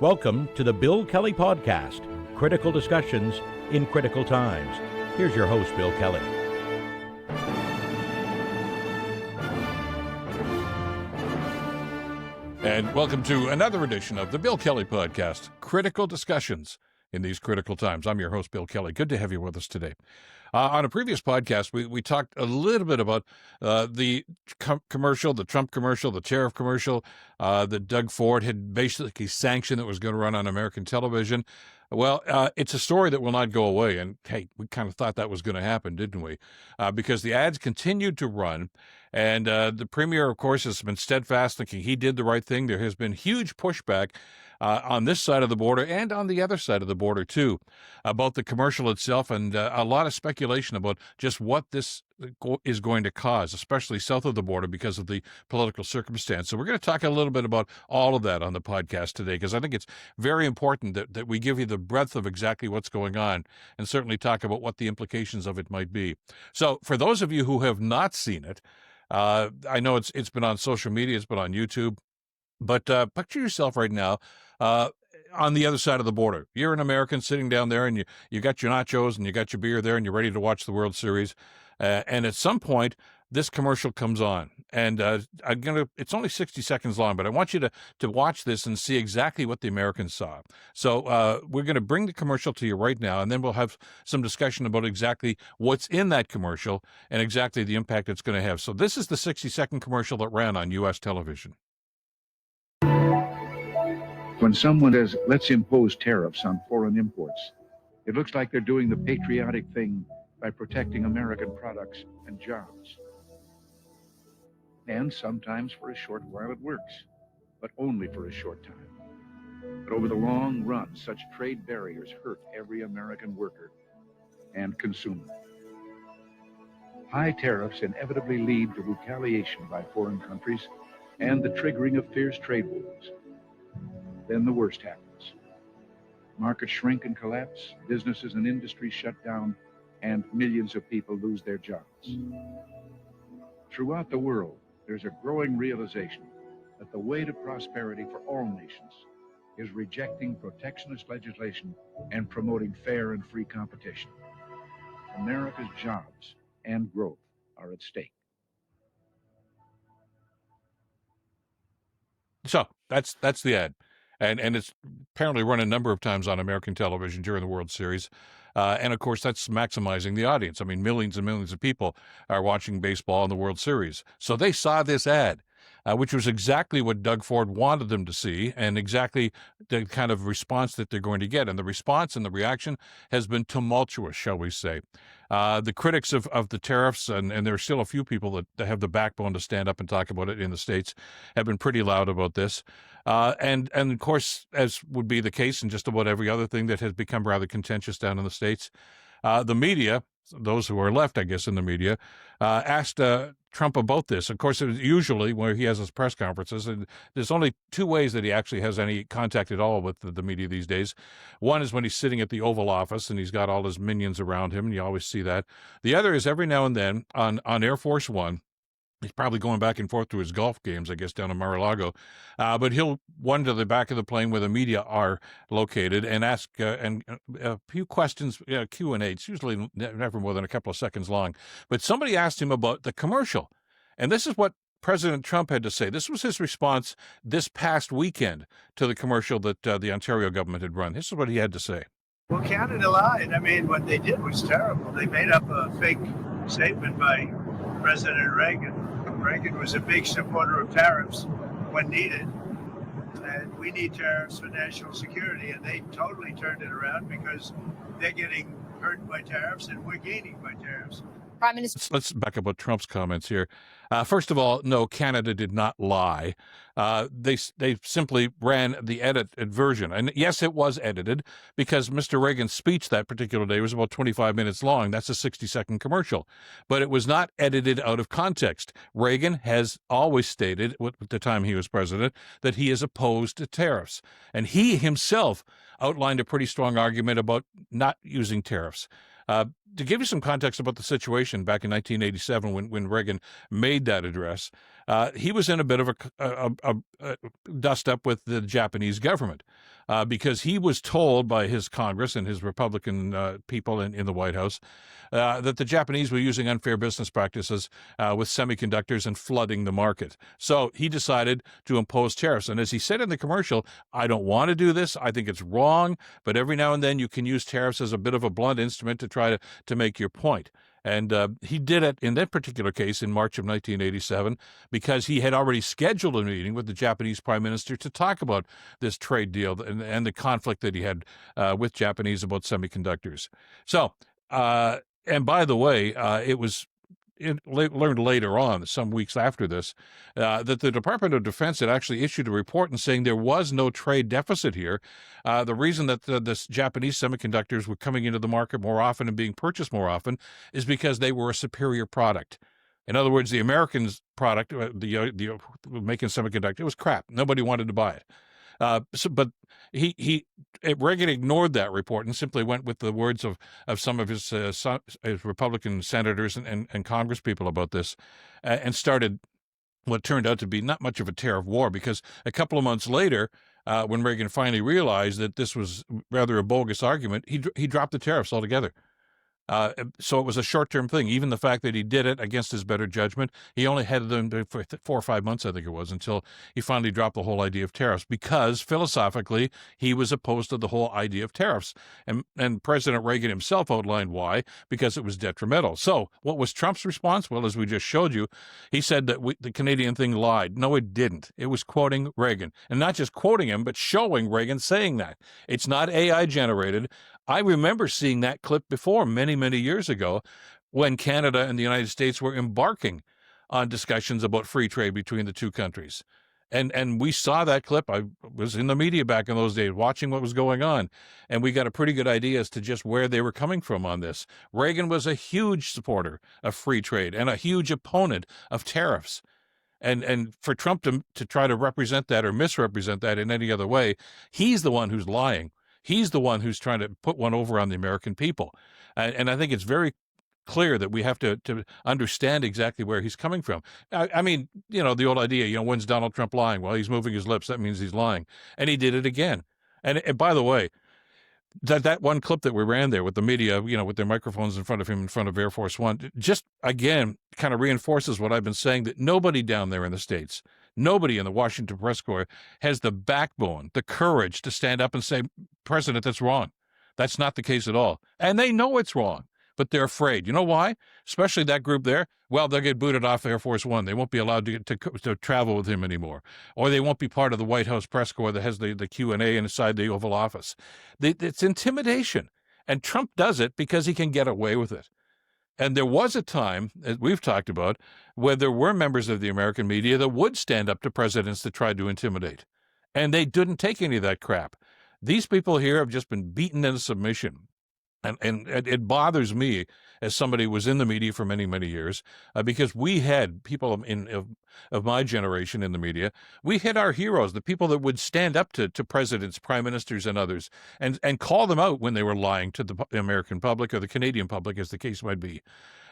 Welcome to the Bill Kelly Podcast, critical discussions in critical times. Here's your host, Bill Kelly. And welcome to another edition of the Bill Kelly Podcast, critical discussions in these critical times. I'm your host, Bill Kelly. Good to have you with us today. On a previous podcast, we talked a little bit about the commercial, the Trump commercial, the tariff commercial that Doug Ford had basically sanctioned that was going to run on American television. Well, it's a story that will not go away. And, hey, we kind of thought that was going to happen, didn't we? Because the ads continued to run. And the premier, of course, has been steadfast, thinking he did the right thing. There has been huge pushback on this side of the border and on the other side of the border, too, about the commercial itself, and a lot of speculation about just what this is going to cause, especially south of the border because of the political circumstance. So we're going to talk a little bit about all of that on the podcast today, because I think it's very important that we give you the breadth of exactly what's going on and certainly talk about what the implications of it might be. So for those of you who have not seen it, I know it's been on social media, it's been on YouTube, but picture yourself right now on the other side of the border. You're an American sitting down there, and you got your nachos and you got your beer there, and you're ready to watch the World Series. And at some point, this commercial comes on, and it's only 60 seconds long, but I want you to watch this and see exactly what the Americans saw. So we're going to bring the commercial to you right now, and then we'll have some discussion about exactly what's in that commercial and exactly the impact it's going to have. So this is the 60-second commercial that ran on U.S. television. When someone says, let's impose tariffs on foreign imports, it looks like they're doing the patriotic thing by protecting American products and jobs. And sometimes for a short while it works, but only for a short time. But over the long run, such trade barriers hurt every American worker and consumer. High tariffs inevitably lead to retaliation by foreign countries and the triggering of fierce trade wars. Then the worst happens. Markets shrink and collapse, businesses and industries shut down, and millions of people lose their jobs. Throughout the world, there's a growing realization that the way to prosperity for all nations is rejecting protectionist legislation and promoting fair and free competition. America's jobs and growth are at stake. So that's the ad. And it's apparently run a number of times on American television during the World Series. And, of course, that's maximizing the audience. I mean, millions and millions of people are watching baseball in the World Series. So they saw this ad, which was exactly what Doug Ford wanted them to see and exactly the kind of response that they're going to get. And the response and the reaction has been tumultuous, shall we say. The critics of the tariffs, and there are still a few people that have the backbone to stand up and talk about it in the States, have been pretty loud about this. And of course, as would be the case in just about every other thing that has become rather contentious down in the States, the media, those who are left, I guess, in the media, asked Trump about this. Of course, it was usually where he has his press conferences, and there's only two ways that he actually has any contact at all with the media these days. One is when he's sitting at the Oval Office and he's got all his minions around him, and you always see that. The other is every now and then on Air Force One. He's probably going back and forth to his golf games, I guess, down in Mar-a-Lago. But he'll wander to the back of the plane where the media are located and ask a few questions, Q&A. It's usually never more than a couple of seconds long. But somebody asked him about the commercial. And this is what President Trump had to say. This was his response this past weekend to the commercial that the Ontario government had run. This is what he had to say. Well, Canada lied. I mean, what they did was terrible. They made up a fake statement by President Reagan. Reagan was a big supporter of tariffs when needed, and we need tariffs for national security, and they totally turned it around because they're getting hurt by tariffs and we're gaining by tariffs. Prime Minister. Let's back up about Trump's comments here. First of all, no, Canada did not lie. They simply ran the edited version. And yes, it was edited because Mr. Reagan's speech that particular day was about 25 minutes long. That's a 60-second commercial. But it was not edited out of context. Reagan has always stated, at the time he was president, that he is opposed to tariffs. And he himself outlined a pretty strong argument about not using tariffs. To give you some context about the situation back in 1987 when Reagan made that address, he was in a bit of a dust-up with the Japanese government. because he was told by his Congress and his Republican people in the White House that the Japanese were using unfair business practices with semiconductors and flooding the market. So he decided to impose tariffs. And as he said in the commercial, I don't want to do this. I think it's wrong. But every now and then you can use tariffs as a bit of a blunt instrument to try to make your point. And he did it in that particular case in March of 1987 because he had already scheduled a meeting with the Japanese prime minister to talk about this trade deal and the conflict that he had with Japanese about semiconductors. So, and by the way, it was learned later on, some weeks after this, that the Department of Defense had actually issued a report and saying there was no trade deficit here. The reason that this Japanese semiconductors were coming into the market more often and being purchased more often is because they were a superior product. In other words, the Americans' product, the making semiconductor, it was crap. Nobody wanted to buy it. But Reagan ignored that report and simply went with the words of some of his Republican senators and congresspeople about this, and started what turned out to be not much of a tariff war, because a couple of months later, when Reagan finally realized that this was rather a bogus argument, he dropped the tariffs altogether. So it was a short-term thing. Even the fact that he did it against his better judgment, he only had them for 4 or 5 months, I think it was, until he finally dropped the whole idea of tariffs, because philosophically he was opposed to the whole idea of tariffs. And President Reagan himself outlined why, because it was detrimental. So what was Trump's response? Well, as we just showed you, he said that the Canadian thing lied. No, it didn't. It was quoting Reagan. And not just quoting him, but showing Reagan saying that. It's not AI generated. I remember seeing that clip before many, many years ago when Canada and the United States were embarking on discussions about free trade between the two countries. And we saw that clip. I was in the media back in those days watching what was going on, and we got a pretty good idea as to just where they were coming from on this. Reagan was a huge supporter of free trade and a huge opponent of tariffs. And for Trump to try to represent that or misrepresent that in any other way, he's the one who's lying. He's the one who's trying to put one over on the American people. And I think it's very clear that we have to understand exactly where he's coming from. I mean, the old idea, when's Donald Trump lying? Well, he's moving his lips. That means he's lying. And he did it again. And by the way, that one clip that we ran there with the media, with their microphones in front of him, in front of Air Force One, just, again, kind of reinforces what I've been saying, that nobody down there in the States, nobody in the Washington press corps has the backbone, the courage to stand up and say, President, that's wrong. That's not the case at all. And they know it's wrong, but they're afraid. You know why? Especially that group there. Well, they'll get booted off Air Force One. They won't be allowed to travel with him anymore. Or they won't be part of the White House press corps that has the Q&A inside the Oval Office. It's intimidation. And Trump does it because he can get away with it. And there was a time, as we've talked about, where there were members of the American media that would stand up to presidents that tried to intimidate. And they didn't take any of that crap. These people here have just been beaten into submission. And it bothers me as somebody who was in the media for many, many years, because we had people of my generation in the media. We had our heroes, the people that would stand up to presidents, prime ministers, and others, and call them out when they were lying to the American public or the Canadian public, as the case might be.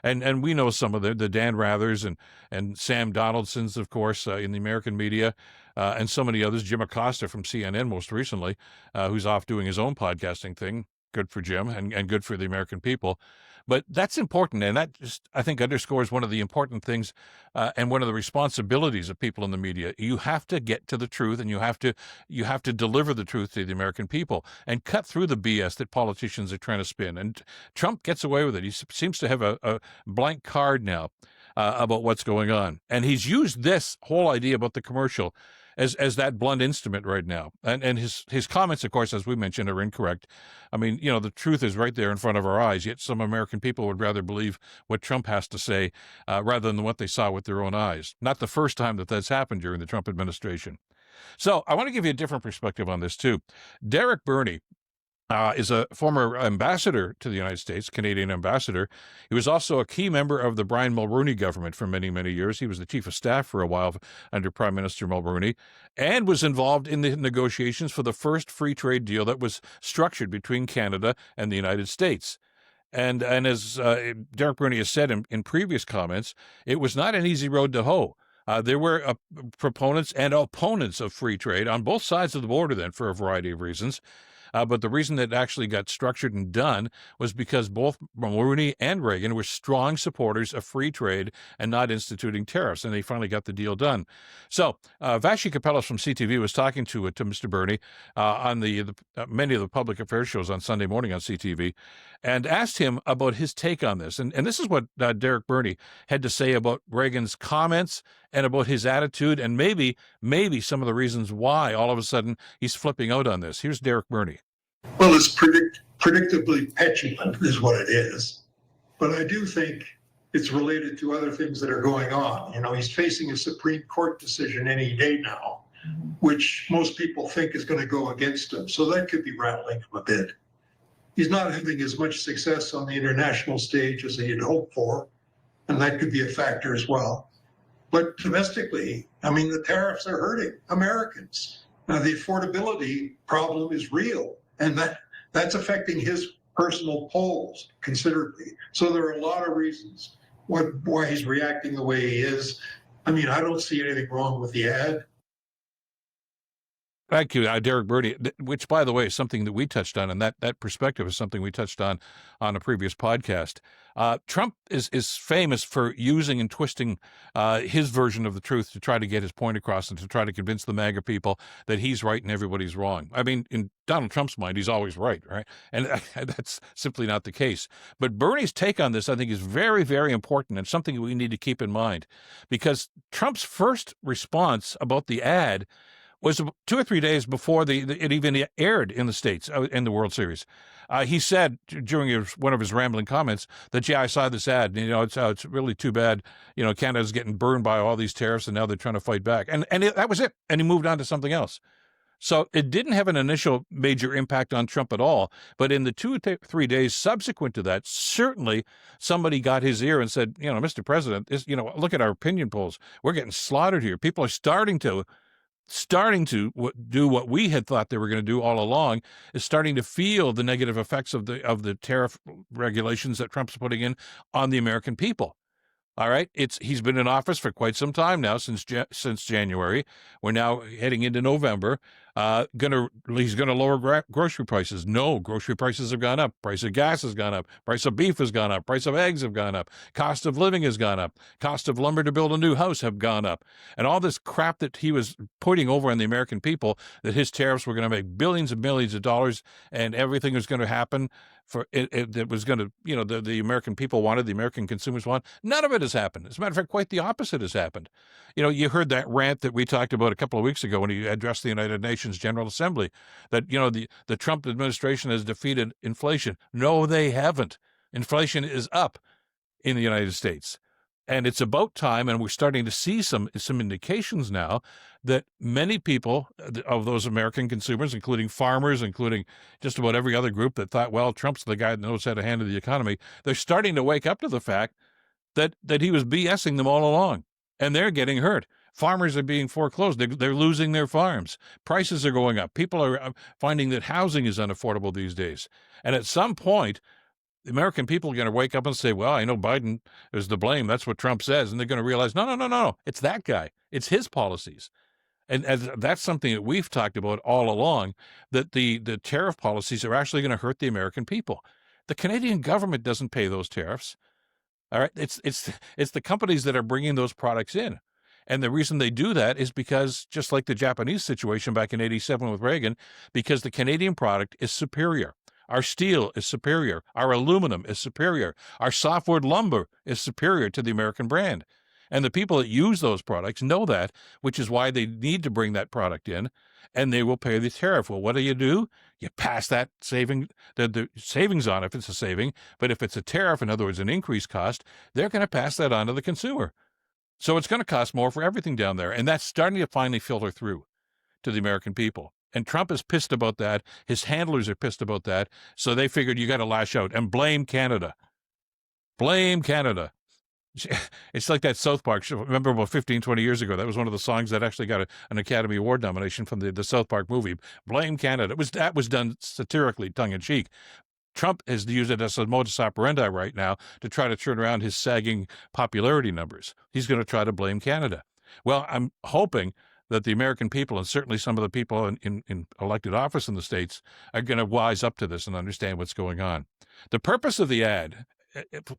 And we know some of the Dan Rathers and Sam Donaldsons, of course, in the American media, and so many others. Jim Acosta from CNN most recently, who's off doing his own podcasting thing. Good for Jim and good for the American people. But that's important, and that just, I think, underscores one of the important things and one of the responsibilities of people in the media. You have to get to the truth, and you have to deliver the truth to the American people and cut through the BS that politicians are trying to spin. And Trump gets away with it. He seems to have a blank card now about what's going on. And he's used this whole idea about the commercial as that blunt instrument right now. And his comments, of course, as we mentioned, are incorrect. I mean, the truth is right there in front of our eyes, yet some American people would rather believe what Trump has to say rather than what they saw with their own eyes. Not the first time that's happened during the Trump administration. So I want to give you a different perspective on this, too. Derek Burney is a former ambassador to the United States, Canadian ambassador. He was also a key member of the Brian Mulroney government for many, many years. He was the chief of staff for a while under Prime Minister Mulroney, and was involved in the negotiations for the first free trade deal that was structured between Canada and the United States. And as Derek Burney has said in previous comments, it was not an easy road to hoe. There were proponents and opponents of free trade on both sides of the border then for a variety of reasons. But the reason that actually got structured and done was because both Burney and Reagan were strong supporters of free trade and not instituting tariffs, and they finally got the deal done. So Vashi Kapelas from CTV was talking to Mr. Burney on many of the public affairs shows on Sunday morning on CTV, and asked him about his take on this. And this is what Derek Burney had to say about Reagan's comments and about his attitude, and maybe some of the reasons why all of a sudden he's flipping out on this. Here's Derek Burney. Well, it's predictably petulant is what it is. But I do think it's related to other things that are going on. You know, he's facing a Supreme Court decision any day now, which most people think is going to go against him. So that could be rattling him a bit. He's not having as much success on the international stage as he had hoped for, and that could be a factor as well. But domestically, I mean, the tariffs are hurting Americans. Now, the affordability problem is real, and that's affecting his personal polls considerably. So there are a lot of reasons why he's reacting the way he is. I mean, I don't see anything wrong with the ad. Thank you, Derek Burney, which, by the way, is something that we touched on, and that perspective is something we touched on a previous podcast. Trump is famous for using and twisting his version of the truth to try to get his point across and to try to convince the MAGA people that he's right and everybody's wrong. I mean, in Donald Trump's mind, he's always right? And that's simply not the case. But Bernie's take on this, I think, is very, very important and something we need to keep in mind, because Trump's first response about the ad was 2 or 3 days before it even aired in the States in the World Series. He said during one of his rambling comments that, yeah, I saw this ad. You know, it's really too bad. You know, Canada's getting burned by all these tariffs, and now they're trying to fight back. And that was it. And he moved on to something else. So it didn't have an initial major impact on Trump at all. But in the 2 or 3 days subsequent to that, certainly somebody got his ear and said, you know, Mr. President, look at our opinion polls. We're getting slaughtered here. People are starting to do what we had thought they were going to do all along, is starting to feel the negative effects of the tariff regulations that Trump's putting in on the American people. All right, he's been in office for quite some time now, since January. We're now heading into November. He's gonna lower grocery prices. No, grocery prices have gone up. Price of gas has gone up. Price of beef has gone up. Price of eggs have gone up. Cost of living has gone up. Cost of lumber to build a new house have gone up. And all this crap that he was putting over on the American people, that his tariffs were going to make billions and millions of dollars, and everything was going to happen for it that was going to, the American people wanted, the American consumers want. None of it has happened. As a matter of fact, quite the opposite has happened. You heard that rant that we talked about a couple of weeks ago when he addressed the United Nations General Assembly, that, the Trump administration has defeated inflation. No, they haven't. Inflation is up in the United States. And it's about time, and we're starting to see some indications now that many people of those American consumers, including farmers, including just about every other group that thought, well, Trump's the guy that knows how to handle the economy, they're starting to wake up to the fact that he was BSing them all along, and they're getting hurt. Farmers are being foreclosed. They're losing their farms. Prices are going up. People are finding that housing is unaffordable these days. And at some point, the American people are going to wake up and say, well, I know Biden is to blame. That's what Trump says. And they're going to realize, no. It's that guy. It's his policies. And that's something that we've talked about all along, that the tariff policies are actually going to hurt the American people. The Canadian government doesn't pay those tariffs. All right. It's the companies that are bringing those products in. And the reason they do that is because, just like the Japanese situation back in 1987 with Reagan, because the Canadian product is superior. Our steel is superior. Our aluminum is superior. Our softwood lumber is superior to the American brand. And the people that use those products know that, which is why they need to bring that product in, and they will pay the tariff. Well, what do? You pass that the savings on if it's a saving. But if it's a tariff, in other words, an increased cost, they're going to pass that on to the consumer. So it's going to cost more for everything down there. And that's starting to finally filter through to the American people. And Trump is pissed about that. His handlers are pissed about that. So they figured you got to lash out and blame Canada. Blame Canada. It's like that South Park. Remember about 15, 20 years ago, that was one of the songs that actually got an Academy Award nomination from the South Park movie. Blame Canada. That was done satirically, tongue-in-cheek. Trump has used it as a modus operandi right now to try to turn around his sagging popularity numbers. He's going to try to blame Canada. Well, I'm hoping that the American people, and certainly some of the people in elected office in the states, are going to wise up to this and understand what's going on. The purpose of the ad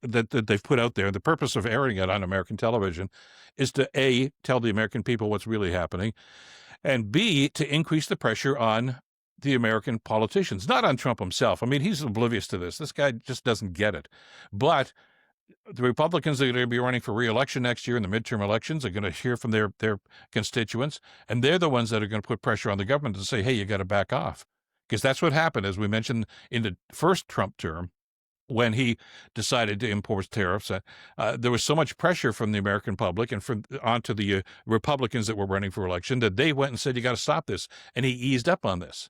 that they've put out there, the purpose of airing it on American television, is to A, tell the American people what's really happening, and B, to increase the pressure on the American politicians, not on Trump himself. I mean, he's oblivious to this. This guy just doesn't get it. But the Republicans that are going to be running for re-election next year in the midterm elections are going to hear from their constituents, and they're the ones that are going to put pressure on the government to say, hey, you got to back off. Because that's what happened, as we mentioned in the first Trump term, when he decided to impose tariffs. There was so much pressure from the American public and onto the Republicans that were running for election that they went and said, you got to stop this. And he eased up on this.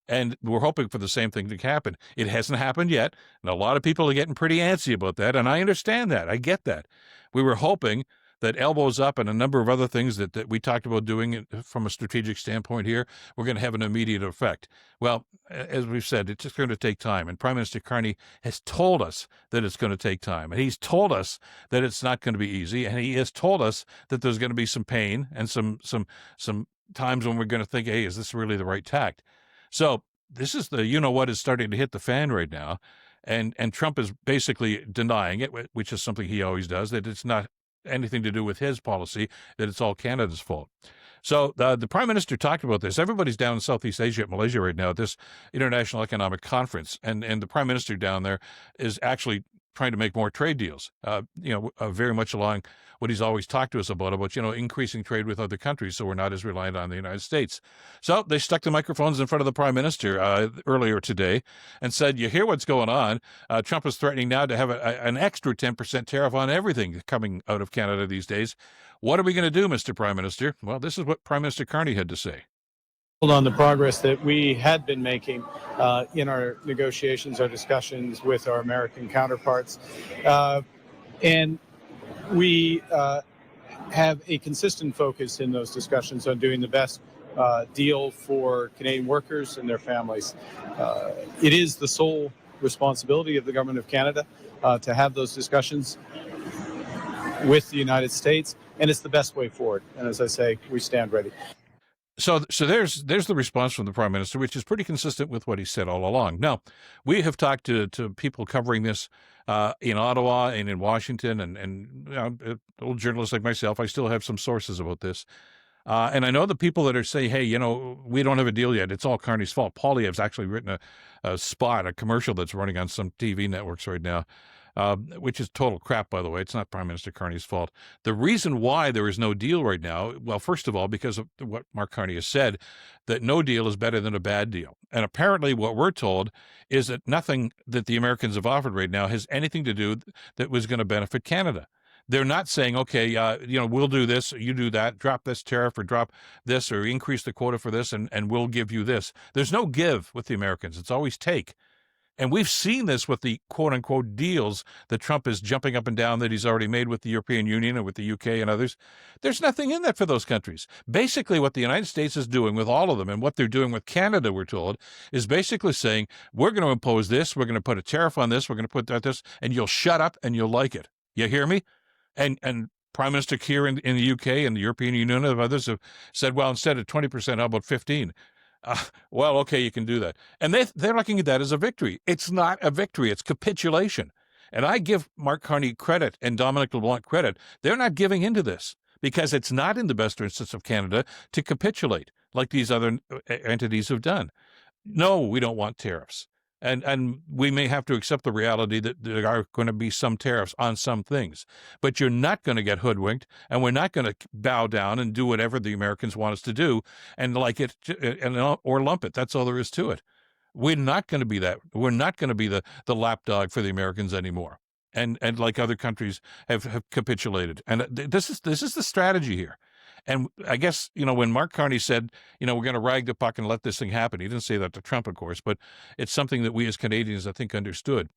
And we're hoping for the same thing to happen. It hasn't happened yet. And a lot of people are getting pretty antsy about that. And I understand that. I get that. We were hoping that elbows up and a number of other things that we talked about doing from a strategic standpoint here, we're going to have an immediate effect. Well, as we've said, it's just going to take time. And Prime Minister Carney has told us that it's going to take time. And he's told us that it's not going to be easy. And he has told us that there's going to be some pain and some times when we're going to think, hey, is this really the right tact? So this is the you-know-what is starting to hit the fan right now. And Trump is basically denying it, which is something he always does, that it's not anything to do with his policy, that it's all Canada's fault. So the Prime Minister talked about this. Everybody's down in Southeast Asia, at Malaysia right now, at this International Economic Conference. And the Prime Minister down there is actually trying to make more trade deals, very much along what he's always talked to us about, increasing trade with other countries so we're not as reliant on the United States. So they stuck the microphones in front of the Prime Minister earlier today and said, you hear what's going on? Trump is threatening now to have an extra 10% tariff on everything coming out of Canada these days. What are we going to do, Mr. Prime Minister? Well, this is what Prime Minister Carney had to say. On the progress that we had been making in our negotiations, our discussions with our American counterparts. And we have a consistent focus in those discussions on doing the best deal for Canadian workers and their families. It is the sole responsibility of the Government of Canada to have those discussions with the United States, and it's the best way forward. And as I say, we stand ready. So there's the response from the Prime Minister, which is pretty consistent with what he said all along. Now, we have talked to people covering this in Ottawa and in Washington, and old journalists like myself, I still have some sources about this. And I know the people that are saying, hey, we don't have a deal yet. It's all Carney's fault. Poilievre's actually written a commercial that's running on some TV networks right now. Which is total crap, by the way. It's not Prime Minister Carney's fault. The reason why there is no deal right now, well, first of all, because of what Mark Carney has said, that no deal is better than a bad deal. And apparently what we're told is that nothing that the Americans have offered right now has anything to do that was going to benefit Canada. They're not saying, okay, we'll do this, you do that, drop this tariff or drop this or increase the quota for this, and we'll give you this. There's no give with the Americans. It's always take. And we've seen this with the quote-unquote deals that Trump is jumping up and down that he's already made with the European Union and with the UK and others. There's nothing in that for those countries. Basically, what the United States is doing with all of them and what they're doing with Canada, we're told, is basically saying, we're going to impose this, we're going to put a tariff on this, we're going to put this, and you'll shut up and you'll like it. You hear me? And Prime Minister here in the UK and the European Union and others have said, well, instead of 20%, how about 15%? Well, okay, you can do that. And they're looking at that as a victory. It's not a victory. It's capitulation. And I give Mark Carney credit and Dominic LeBlanc credit. They're not giving into this because it's not in the best interest of Canada to capitulate like these other entities have done. No, we don't want tariffs. And we may have to accept the reality that there are going to be some tariffs on some things. But you're not going to get hoodwinked, and we're not going to bow down and do whatever the Americans want us to do and like it or lump it. That's all there is to it. We're not going to be that. We're not going to be the lapdog for the Americans anymore. And like other countries have capitulated. And this is the strategy here. And I guess, when Mark Carney said, we're going to rag the puck and let this thing happen, he didn't say that to Trump, of course, but it's something that we as Canadians, I think, understood.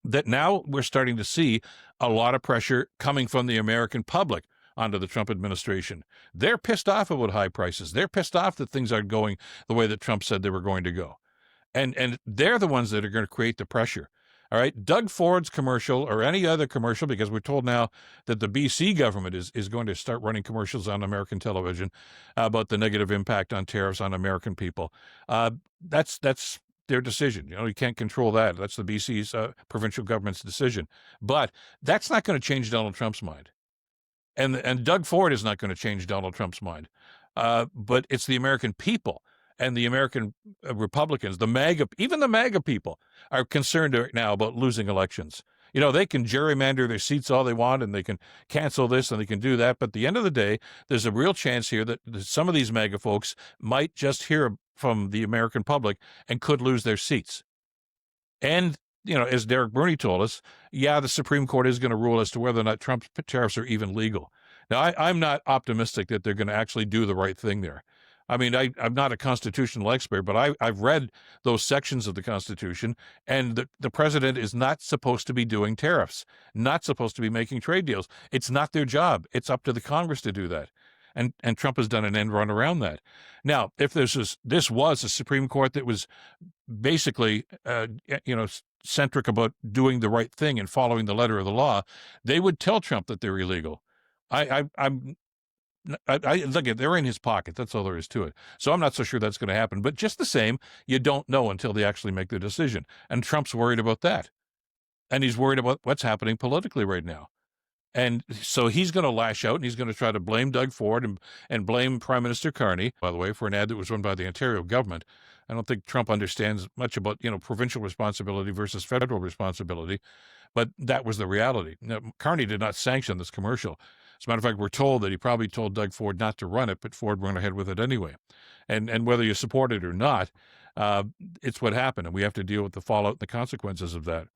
That now we're starting to see a lot of pressure coming from the American public onto the Trump administration. They're pissed off about high prices. They're pissed off that things aren't going the way that Trump said they were going to go. And they're the ones that are going to create the pressure. All right, Doug Ford's commercial or any other commercial, because we're told now that the BC government is going to start running commercials on American television about the negative impact on tariffs on American people. That's their decision. You can't control that. That's the BC's provincial government's decision. But that's not going to change Donald Trump's mind. And Doug Ford is not going to change Donald Trump's mind. But it's the American people and the American Republicans, even the MAGA people are concerned right now about losing elections. They can gerrymander their seats all they want and they can cancel this and they can do that. But at the end of the day, there's a real chance here that some of these MAGA folks might just hear from the American public and could lose their seats. And, as Derek Burney told us, the Supreme Court is going to rule as to whether or not Trump's tariffs are even legal. Now, I'm not optimistic that they're going to actually do the right thing there. I mean, I'm not a constitutional expert, but I've read those sections of the Constitution, and the president is not supposed to be doing tariffs, not supposed to be making trade deals. It's not their job. It's up to the Congress to do that. And Trump has done an end run around that. Now, if this was a Supreme Court that was basically, centric about doing the right thing and following the letter of the law, they would tell Trump that they're illegal. Look, they're in his pocket. That's all there is to it. So I'm not so sure that's going to happen. But just the same, you don't know until they actually make the decision. And Trump's worried about that. And he's worried about what's happening politically right now. And so he's going to lash out and he's going to try to blame Doug Ford and blame Prime Minister Carney, by the way, for an ad that was run by the Ontario government. I don't think Trump understands much about, provincial responsibility versus federal responsibility. But that was the reality. Now, Carney did not sanction this commercial. As a matter of fact, we're told that he probably told Doug Ford not to run it, but Ford went ahead with it anyway. And whether you support it or not, it's what happened, and we have to deal with the fallout and the consequences of that.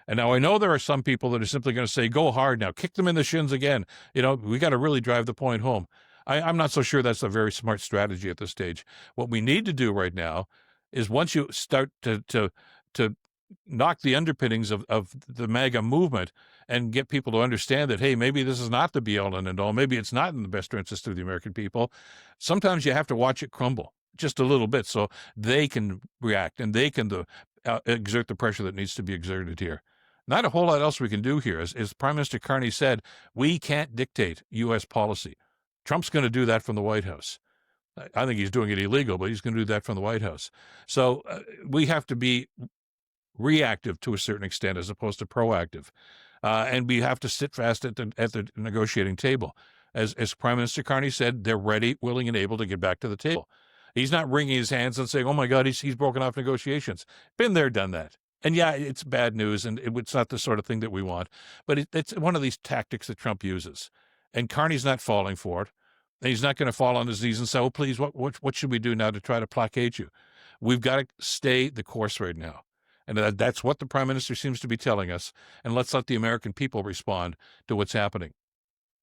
And now I know there are some people that are simply going to say, go hard now, kick them in the shins again. We got to really drive the point home. I'm not so sure that's a very smart strategy at this stage. What we need to do right now is once you start to knock the underpinnings of the MAGA movement and get people to understand that, hey, maybe this is not the be-all and end-all. Maybe it's not in the best interest of the American people. Sometimes you have to watch it crumble just a little bit so they can react and they can exert the pressure that needs to be exerted here. Not a whole lot else we can do here. As Prime Minister Carney said, we can't dictate U.S. policy. Trump's going to do that from the White House. I think he's doing it illegal, but he's going to do that from the White House. So we have to be reactive to a certain extent as opposed to proactive. And we have to sit fast at the negotiating table. As Prime Minister Carney said, they're ready, willing, and able to get back to the table. He's not wringing his hands and saying, oh, my God, he's broken off negotiations. Been there, done that. And, it's bad news, and it's not the sort of thing that we want. But it's one of these tactics that Trump uses. And Carney's not falling for it. And he's not going to fall on his knees and say, oh, please, what should we do now to try to placate you? We've got to stay the course right now. And that's what the Prime Minister seems to be telling us. And let's let the American people respond to what's happening.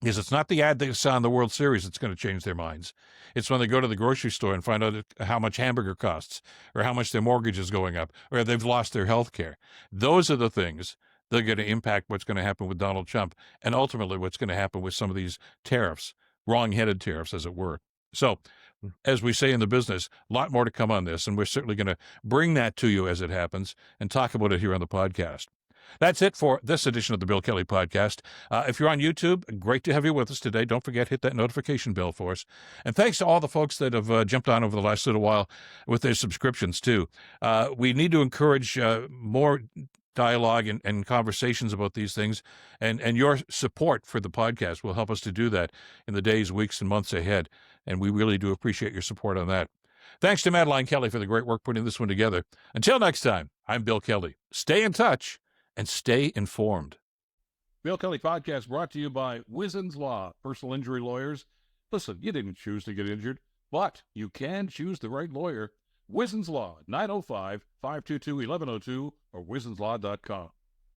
Because it's not the ad they saw in the World Series that's going to change their minds. It's when they go to the grocery store and find out how much hamburger costs or how much their mortgage is going up or they've lost their health care. Those are the things that are going to impact what's going to happen with Donald Trump and ultimately what's going to happen with some of these tariffs, wrong-headed tariffs, as it were. So, as we say in the business, a lot more to come on this, and we're certainly going to bring that to you as it happens and talk about it here on the podcast. That's it for this edition of the Bill Kelly Podcast. If you're on YouTube, great to have you with us today. Don't forget, hit that notification bell for us. And thanks to all the folks that have jumped on over the last little while with their subscriptions, too. We need to encourage more dialogue and conversations about these things, and your support for the podcast will help us to do that in the days, weeks, and months ahead. And we really do appreciate your support on that. Thanks to Madeline Kelly for the great work putting this one together. Until next time, I'm Bill Kelly. Stay in touch and stay informed. Bill Kelly Podcast brought to you by Wizen's Law, personal injury lawyers. Listen, you didn't choose to get injured, but you can choose the right lawyer. Wizen's Law, 905-522-1102 or wizenslaw.com.